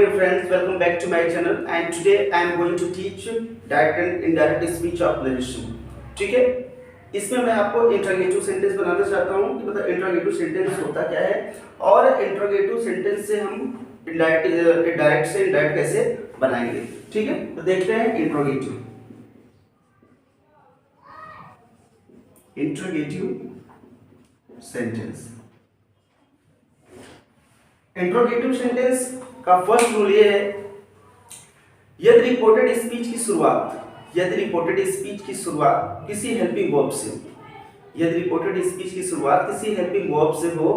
dear friends, welcome back to my channel and today I am going to teach direct and indirect speech of narration. ठीक है, इसमें मैं आपको interrogative sentence बनाना चाहता हूँ कि मतलब इंट्रोगेटिव सेंटेंस होता क्या है और इंट्रोगेटिव सेंटेंस से हम डायरेक्ट से इनडायरेक्ट कैसे बनाएंगे। ठीक है, तो देखते हैं इंट्रोगेटिव सेंटेंस। इंट्रोगेटिव सेंटेंस का फर्स्ट रूल ये है, यदि रिपोर्टेड स्पीच की शुरुआत किसी हेल्पिंग वर्ब से हो, यदि रिपोर्टेड स्पीच की शुरुआत किसी हेल्पिंग वर्ब से हो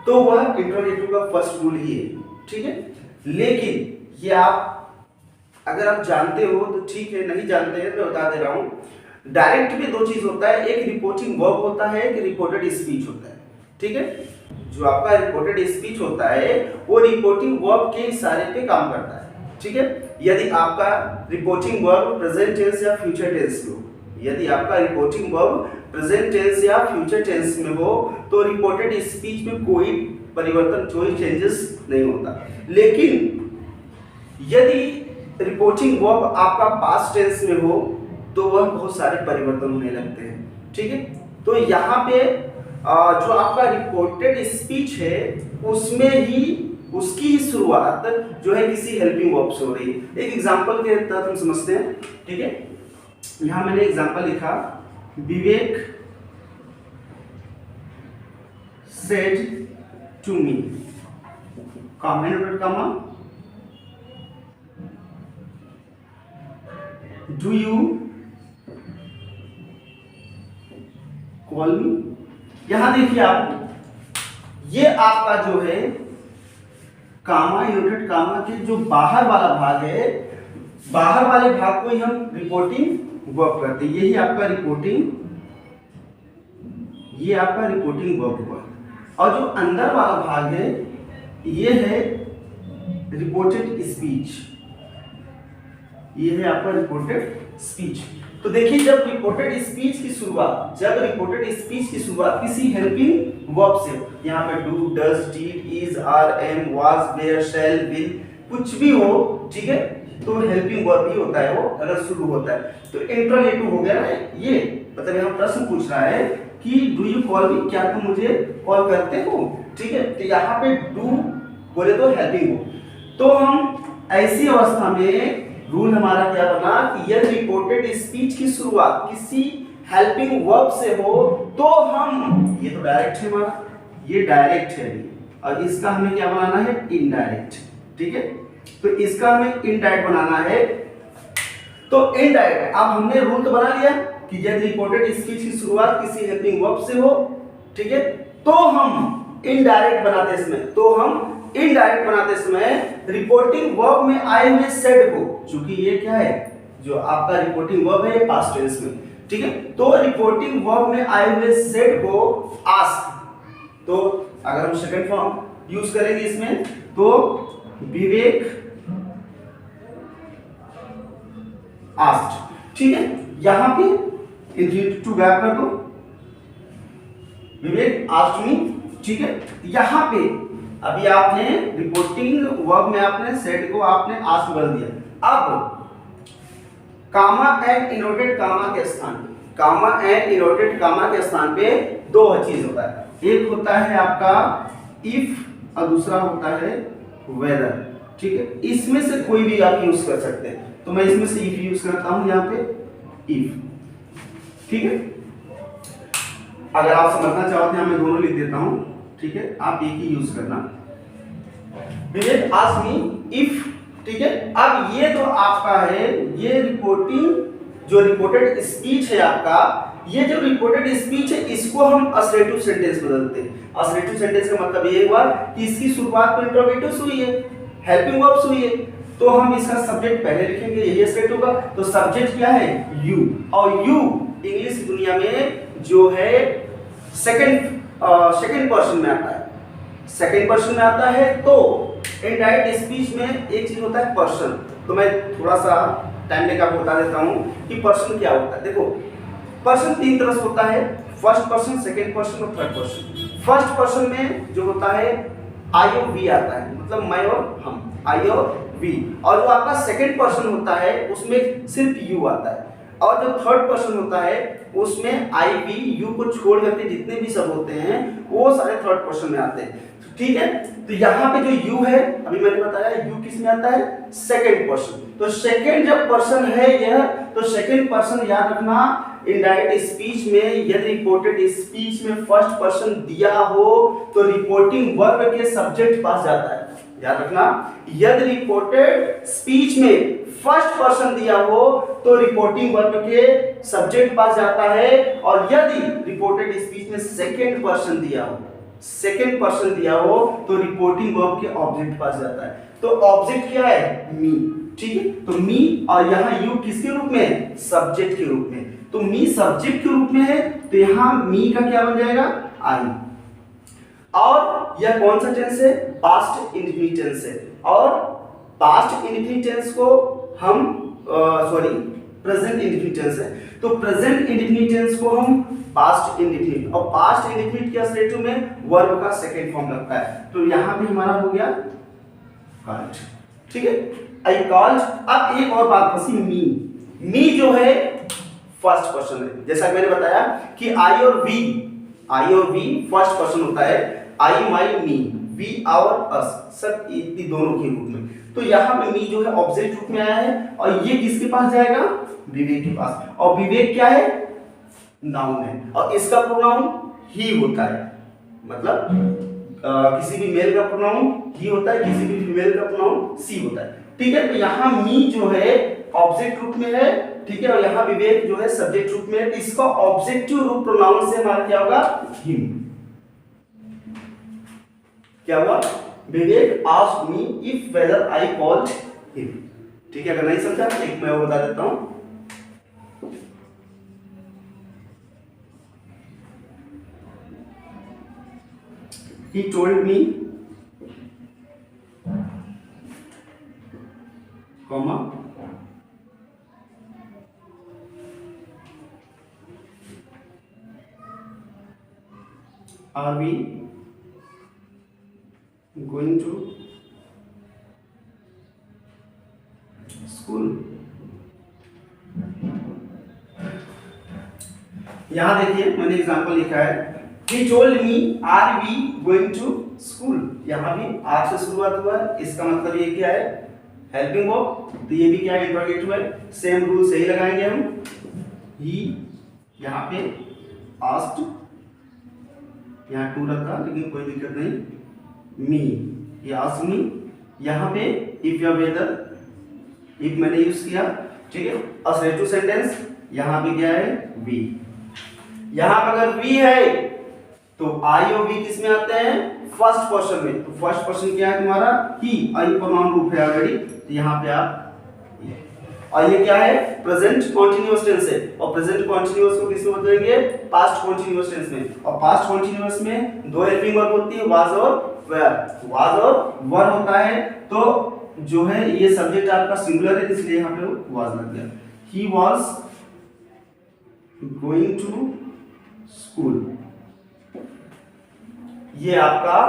तो वह इंट्रोगेटिव का फर्स्ट रूल ही है। ठीक है, लेकिन ये अगर आप जानते हो तो ठीक है, नहीं जानते हैं तो बता दे रहा हूं। डायरेक्ट में दो चीज होता है, एक रिपोर्टिंग वर्ब होता है, एक रिपोर्टेड स्पीच होता है। ठीक है, जो आपका रिपोर्टेड स्पीच होता है वो रिपोर्टिंग वर्ब के इशारे पे काम करता है। ठीक है, यदि आपका रिपोर्टिंग वर्ब प्रेजेंट टेंस या फ्यूचर टेंस में हो, यदि आपका रिपोर्टिंग वर्ब प्रेजेंट टेंस या फ्यूचर टेंस में हो तो रिपोर्टेड स्पीच में कोई परिवर्तन, कोई चेंजेस नहीं होता। लेकिन यदि रिपोर्टिंग वर्ब आपका पास्ट टेंस में हो तो वह बहुत सारे परिवर्तन होने लगते हैं। ठीक है, तो यहाँ पे जो आपका रिपोर्टेड स्पीच है उसमें ही उसकी ही शुरुआत जो है किसी हेल्पिंग वर्ब से हो रही है। एक एग्जांपल के तहत हम समझते हैं। ठीक है, यहां मैंने एग्जांपल लिखा, Vivek said to me, comma inverted comma, do you call me. यहां देखिए आप, ये आपका जो है कामा इनवर्टेड कामा के जो बाहर वाला भाग है, बाहर वाले भाग को ही हम रिपोर्टिंग वर्ब करते हैं। यही आपका रिपोर्टिंग, ये आपका रिपोर्टिंग वर्ब हुआ। और जो अंदर वाला भाग है ये है रिपोर्टेड स्पीच, ये है आपका रिपोर्टेड स्पीच। तो देखिए, जब रिपोर्टेड स्पीच की शुरुआत किसी हेल्पिंग वर्ब से, यहाँ पे do, does, did, is, are, am, was, were, shall, will, कुछ भी हो, ठीक है, तो हेल्पिंग वर्ब ही होता है वो अगर शुरू होता है। तो इंट्रोगेटिव हो गया ना ये, मतलब यहाँ प्रश्न पूछ रहा है कि डू यू कॉल मी, क्या तुम मुझे कॉल करते हो। ठीक है, तो यहाँ पे डू बोले तो हेल्पिंग वर्ब। तो हम ऐसी अवस्था में रूल हमारा क्या बना कि यदि रिपोर्टेड स्पीच की शुरुआत किसी हेल्पिंग वर्ब से हो तो हम, ये तो डायरेक्ट है हमारा, ये डायरेक्ट है, और इसका हमें क्या बनाना है, इनडायरेक्ट। ठीक है, तो इसका हमें इनडायरेक्ट बनाना है। तो इनडायरेक्ट, अब हमने रूल तो बना लिया कि यदि रिपोर्टेड स्पीच की शुरुआत किसी हेल्पिंग वर्ब से हो, ठीक है, तो हम इनडायरेक्ट बनाते समय रिपोर्टिंग वर्ब में आए हुए सेड को, चूंकि ये क्या है, जो आपका रिपोर्टिंग वर्ब है पास्ट टेंस में, ठीक है, तो रिपोर्टिंग वर्ब में आए हुए सेड को आस्क। तो अगर हम सेकंड फॉर्म यूज करेंगे इसमें तो विवेक आस्क्ड। ठीक है, यहां पे इंट्रोगेटिव गैप कर दो, विवेक आस्क्ड मी। ठीक है, यहां पे अभी आपने रिपोर्टिंग वर्ब में आपने सेड को आपने आस्क्ड बदल दिया। अब कामा एंड इनवर्टेड कामा के स्थान पे दो चीज होता है, एक होता है आपका इफ और दूसरा होता है वेदर। ठीक है, इसमें से कोई भी आप यूज कर सकते हैं, तो मैं इसमें से इफ यूज करता हूं यहाँ पे इफ। ठीक है, अगर आप समझना चाहते हैं मैं दोनों लिख देता हूं। ठीक है, आप एक ही यूज करना, विवेक आस्क्ड मी इफ। ठीक है, अब ये तो आपका है, ये जो रिपोर्टेड स्पीच है आपका, ये जो रिपोर्टेड स्पीच है इसको हम असर्टिव सेंटेंस बदलते हैं। असर्टिव सेंटेंस का मतलब ये हुआ कि इसकी शुरुआत में इंट्रोगेटिव हुई है, हेल्पिंग वर्ब्स हुई है, तो हम इसका सब्जेक्ट पहले लिखेंगे, यही असर्टिव होगा। तो सब्जेक्ट क्या है, यू, और यू इंग्लिश की दुनिया में जो है सेकंड पर्सन में आता है, तो इनडायरेक्ट स्पीच में एक चीज होता है पर्सन। तो मैं थोड़ा सा टाइम लेकर आपको बता देता हूं कि पर्सन क्या होता है। देखो, पर्सन तीन तरह से होता है, फर्स्ट पर्सन, सेकंड पर्सन और थर्ड पर्सन। फर्स्ट पर्सन में जो होता है आई और वी आता है, मतलब मैं और हम। आई और वी, और जो आपका सेकंड पर्सन होता है उसमें सिर्फ यू आता है, और जो थर्ड पर्सन होता है उसमें आई वी यू को छोड़ करके जितने भी सब होते हैं वो सारे थर्ड पर्सन में आते हैं। ठीक है, तो यहाँ पे जो यू है अभी मैंने बताया यू किस में आता है, सेकंड पर्सन। तो सेकंड जब पर्सन है यह, तो सेकंड पर्सन याद रखना इनडायरेक्ट स्पीच में यदि रिपोर्टेड स्पीच में फर्स्ट पर्सन दिया हो तो रिपोर्टिंग वर्ब के सब्जेक्ट पास जाता है। याद रखना यदि रिपोर्टेड स्पीच में फर्स्ट पर्सन दिया हो तो रिपोर्टिंग वर्ब के सब्जेक्ट पास जाता है, और यदि रिपोर्टेड स्पीच में सेकंड पर्सन दिया हो, सेकंड पर्सन दिया हो तो रिपोर्टिंग वर्ब के ऑब्जेक्ट पास जाता है। तो ऑब्जेक्ट क्या है, मी। ठीक है, तो मी, और यहाँ यू किसके रूप में है, सब्जेक्ट के रूप में। तो मी सब्जेक्ट के रूप में है तो यहाँ मी का क्या बन जाएगा, आई। और यह कौन सा टेंस है, पास्ट इंडेफिनिट टेंस है, और पास्ट इंडेफिनिट टेंस को हम प्रेजेंट इंडेफिनिट टेंस है, तो प्रेजेंट इंडेफिनिट टेंस को हम पास्ट इंडेफिनिट, और पास्ट इंडेफिनिट के अस्ट्रेटिव में वर्ब का सेकंड फॉर्म लगता है। तो यहाँ पे हमारा हो गया कॉल्ड। ठीक है, आई कॉल्ड। अब एक और बात फंसी, मी जो है फर्स्ट पर्सन है, जैसा मैंने बताया कि आई और वी फर्स्ट पर्सन होता है, आई माई मी, वी आवर अस, सब इतनी दोनों के रूप में। तो यहाँ पे मी जो है ऑब्जेक्ट रूप में आया है, और ये किसके पास जाएगा, विवेक के पास, और विवेक क्या है, नाउन है, और इसका प्रोनाउन ही होता है, मतलब किसी भी मेल का प्रोनाउन ही होता है, किसी भी फीमेल का प्रोनाउन सी होता है। ठीक है, तो यहाँ मी जो है ऑब्जेक्ट रूप में है, ठीक है, और यहाँ विवेक जो है सब्जेक्ट रूप में है, तो इसका ऑब्जेक्टिव रूप प्रोनाउन से हमारा क्या होगा, हिम। क्या हुआ, Vivek asked me if whether I called him. ठीक है, अगर नहीं समझा एक मैं वो बता देता हूं। He told me, comma, are we going to school? यहां देखिए मैंने एग्जांपल लिखा है, He told me, are we going to school? यहाँ भी आर से शुरुआत हुआ है, इसका मतलब ये क्या है, हेल्पिंग वर्ब, तो ये भी क्या है, इंट्रोगेटिव है। सेम रूल सही लगाएंगे हम। ही यहाँ पे आस्क्ड, यहाँ टू रखा लेकिन कोई दिक्कत नहीं, मी, ये आस्क्ड मी, यहाँ पे इफ या वेदर, इफ मैंने यूज किया, ठीक है, असर्टिव सेंटेंस, यहाँ पे क्या है, वी। यहाँ पे अगर वी है तो आई और वी किस में आते हैं, फर्स्ट पर्सन में। तो फर्स्ट पर्सन क्या है तुम्हारा, ही, आई प्रोनाउन रूप है ऑलरेडी, तो यहाँ पे आप ये, और ये क्या है, प्रेजेंट कॉन्टिन्यूअस टेंस है, और प्रेजेंट कॉन्टिन्यूअस को किस में बदलेंगे, पास्ट कॉन्टिन्यूअस टेंस में। और पास्ट कॉन्टिन्यूअस में दो हेल्पिंग वर्ब होती है, वाज और वेयर। वाज और वर होता है तो जो है ये सब्जेक्ट आपका सिंगुलर है, इसलिए यहाँ पे वाज लग गया। He was going to school, ये आपका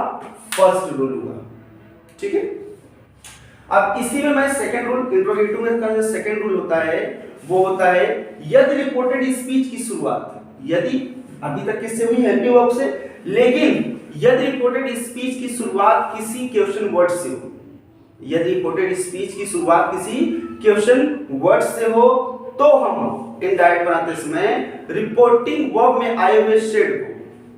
फर्स्ट रूल हुआ। ठीक है, अब इसी में मैं सेकंड रूल, इंट्रोगेटिव में का जो सेकंड रूल होता है वो होता है यदि रिपोर्टेड स्पीच की शुरुआत, यदि अभी तक किससे हुई, हेल्पिंग वर्ब से, लेकिन यदि रिपोर्टेड स्पीच की शुरुआत किसी क्वेश्चन वर्ड से हो, यदि रिपोर्टेड स्पीच की शुरुआत किसी क्वेश्चन वर्ड से हो तो हम इनडायरेक्ट बनाते समय रिपोर्टिंग वर्ब में आए हुए स्टेट को,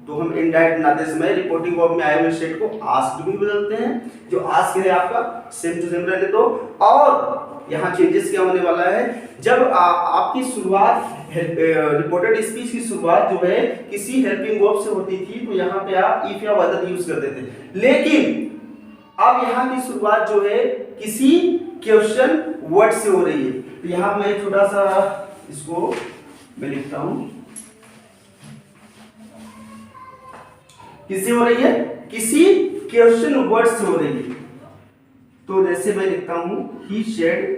तो हम इनडायरेक्ट बनाते समय रिपोर्टिंग वर्ब में आए हुए स्टेट को आस्क्ड भी बदलते हैं, जो आस्क है आपका सेम टू सेम रहने दो। और यहाँ चेंजेस क्या होने वाला है, जब आपकी शुरुआत रिपोर्टेड स्पीच की शुरुआत जो है किसी हेल्पिंग वर्ब से होती थी तो यहाँ पे आप इफ या वेदर यूज करते थे, लेकिन अब यहाँ की शुरुआत जो है किसी क्वेश्चन वर्ड से हो रही है। तो यहाँ मैं छोटा सा इसको मैं लिखता हूं, किससे हो रही है, किसी क्वेश्चन वर्ड से हो रही है। तो जैसे मैं लिखता हूं, he said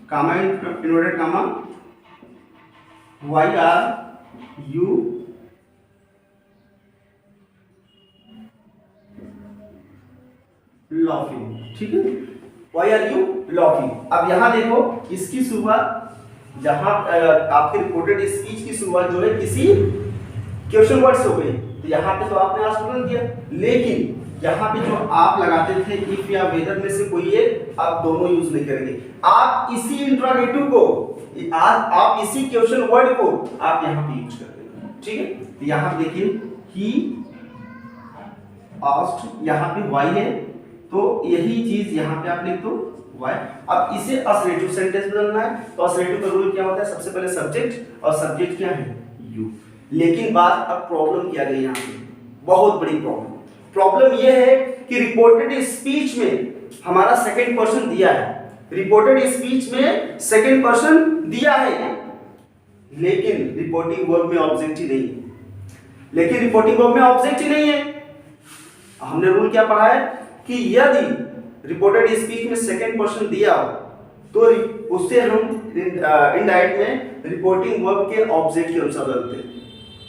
comma inverted comma, why are you laughing, ठीक है, why are you laughing। अब यहाँ देखो इसकी शुरुआत, जहां आपके रिपोर्टेड स्पीच की शुरुआत जो है किसी क्वेश्चन वर्ड से हो गई, तो यहाँ पे तो आपने आस्पिरन दिया, लेकिन यहाँ पे जो आप लगाते थे इफ या वेदर में से कोई एक, आप दोनों यूज नहीं करेंगे। आप इसी इंट्रोगेटिव को, आप इसी क्वेश्चन वर्ड को आप यहाँ पे यूज कर देंगे, ठीक है। तो यहाँ पे देखिए ही आस्क्ड, यहाँ पे वाई है, तो यही चीज यहाँ पे आप लिख दो वाई। अब इसे असरेटिव सेंटेंस बदलना है, तो असरेटिव का रूल क्या होता है, सबसे पहले सब्जेक्ट, और सब्जेक्ट क्या है, यू। लेकिन बात अब प्रॉब्लम क्या गई यहाँ पे, बहुत बड़ी प्रॉब्लम ये है कि रिपोर्टेड स्पीच में हमारा सेकंड पर्सन दिया है, रिपोर्टेड स्पीच में सेकंड पर्सन दिया है, लेकिन रिपोर्टिंग वर्ब में ऑब्जेक्ट ही नहीं है, लेकिन रिपोर्टिंग वर्ब में ऑब्जेक्ट ही नहीं है। हमने रूल क्या पढ़ा है कि यदि रिपोर्टेड स्पीच में सेकंड पर्सन दिया हो तो उससे हम इनडायरेक्ट में रिपोर्टिंग वर्ब के ऑब्जेक्ट के अनुसार बदलते हैं,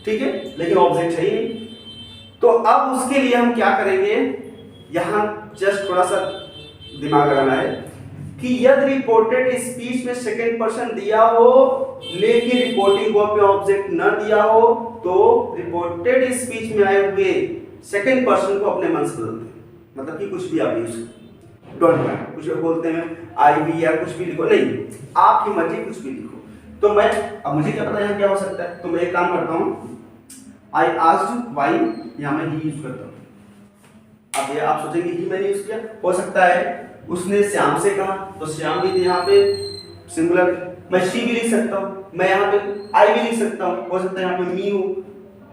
ठीक है, लेकिन ऑब्जेक्ट है ही नहीं। तो अब उसके लिए हम क्या करेंगे, यहां जस्ट थोड़ा सा दिमाग लगाना है कि यदि रिपोर्टेड स्पीच में सेकंड पर्सन दिया हो लेकिन रिपोर्टिंग वर्ब में ऑब्जेक्ट न दिया हो, तो रिपोर्टेड स्पीच में आए हुए सेकंड पर्सन को अपने मन से बदलते हैं, मतलब कि कुछ भी आप यूज डोंट माइंड, कुछ बोलते हैं आई भी या कुछ भी लिखो, नहीं, आपकी मर्जी कुछ भी लिखो। तो मैं, अब मुझे क्या पता है क्या हो सकता है, तो मैं एक काम करता हूँ, आई आस्क्ड व्हाई, यहाँ मैं ही यूज करता हूँ। अब ये आप सोचेंगे ही मैंने यूज किया, हो सकता है उसने श्याम से कहा तो श्याम भी यहाँ पे सिंगुलर, मैं शी भी लिख सकता हूँ, मैं यहाँ पे आई भी लिख सकता हूँ, हो सकता है यहाँ पे मी हो।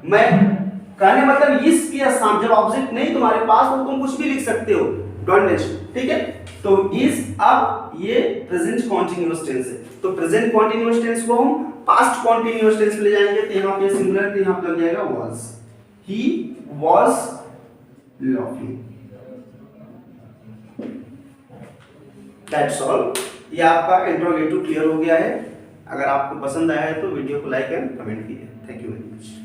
मैं कहने मतलब इस की आसाम, जब ऑब्जेक्ट नहीं तुम्हारे पास हो तुम कुछ भी लिख सकते हो, डोंट नेक्स्ट, ठीक है। तो इस, अब ये प्रेजेंट कॉन्टिन्यूअस टेंस है, तो प्रेजेंट कॉन्टिन्यूअस टेंस को हम पास्ट कॉन्टिन्यूअस टेंस में ले जाएंगे, तो यहाँ पे सिंगुलर, तो यहाँ पे लग जाएगा was, he was laughing, that's all. ये आपका इंट्रोगेटिव क्लियर हो गया है। अगर आपको पसंद आया है तो वीडियो को लाइक एंड कमेंट कीजिए। Thank you very much.